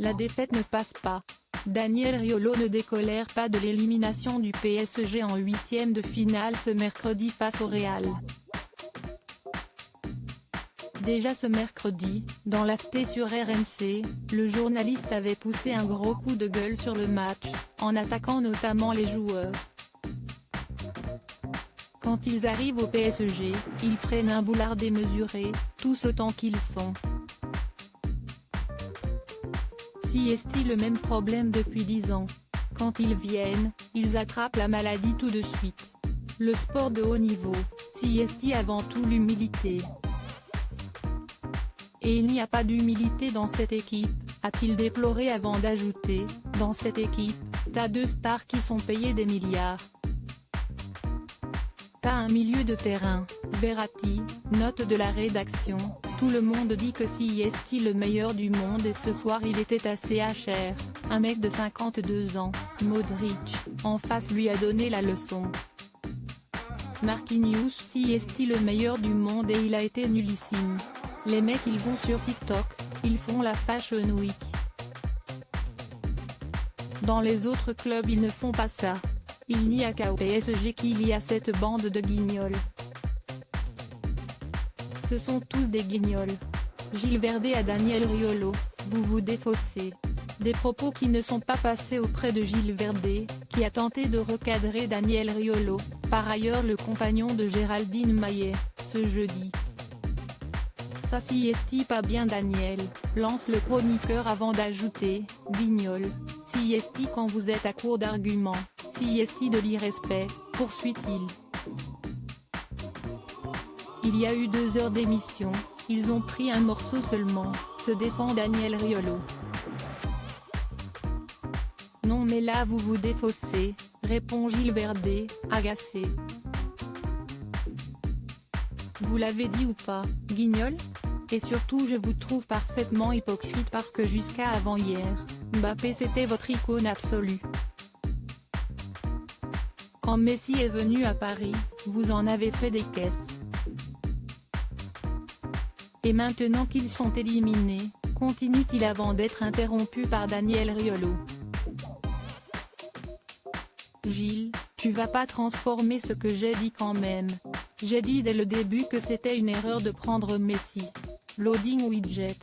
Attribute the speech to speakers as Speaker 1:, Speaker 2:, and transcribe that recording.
Speaker 1: La défaite ne passe pas. Daniel Riolo ne décolère pas de l'élimination du PSG en huitième de finale ce mercredi face au Real. Déjà ce mercredi, dans l'AfT sur RMC, le journaliste avait poussé un gros coup de gueule sur le match, en attaquant notamment les joueurs. Quand ils arrivent au PSG, ils prennent un boulard démesuré, tous autant qu'ils sont. Si est-il le même problème depuis 10 ans. Quand ils viennent, ils attrapent la maladie tout de suite. Le sport de haut niveau, si est avant tout l'humilité. Et il n'y a pas d'humilité dans cette équipe, a-t-il déploré avant d'ajouter, dans cette équipe, t'as deux stars qui sont payées des milliards. T'as un milieu de terrain, Verratti, note de la rédaction, tout le monde dit que si est le meilleur du monde et ce soir il était assez cher, un mec de 52 ans, Modric, en face lui a donné la leçon. Marquinhos si est le meilleur du monde et il a été nullissime. Les mecs ils vont sur TikTok, ils font la Fashion Week. Dans les autres clubs ils ne font pas ça. Il n'y a qu'au PSG qu'il y a cette bande de guignols. Ce sont tous des guignols. Gilles Verdé à Daniel Riolo, vous vous défaussez. Des propos qui ne sont pas passés auprès de Gilles Verdé, qui a tenté de recadrer Daniel Riolo, par ailleurs le compagnon de Géraldine Maillet, ce jeudi. Ça si est pas bien Daniel, lance le chroniqueur avant d'ajouter, guignol, si est quand vous êtes à court d'arguments, si est de l'irrespect, poursuit-il. Il y a eu 2 heures d'émission, ils ont pris un morceau seulement, se défend Daniel Riolo. Non mais là vous vous défaussez, répond Gilles Verdé, agacé. Vous l'avez dit ou pas, guignol? Et surtout je vous trouve parfaitement hypocrite parce que jusqu'à avant-hier, Mbappé c'était votre icône absolue. Quand Messi est venu à Paris, vous en avez fait des caisses. Et maintenant qu'ils sont éliminés, continue-t-il avant d'être interrompu par Daniel Riolo. Gilles, tu vas pas transformer ce que j'ai dit quand même. J'ai dit dès le début que c'était une erreur de prendre Messi. Loading widget.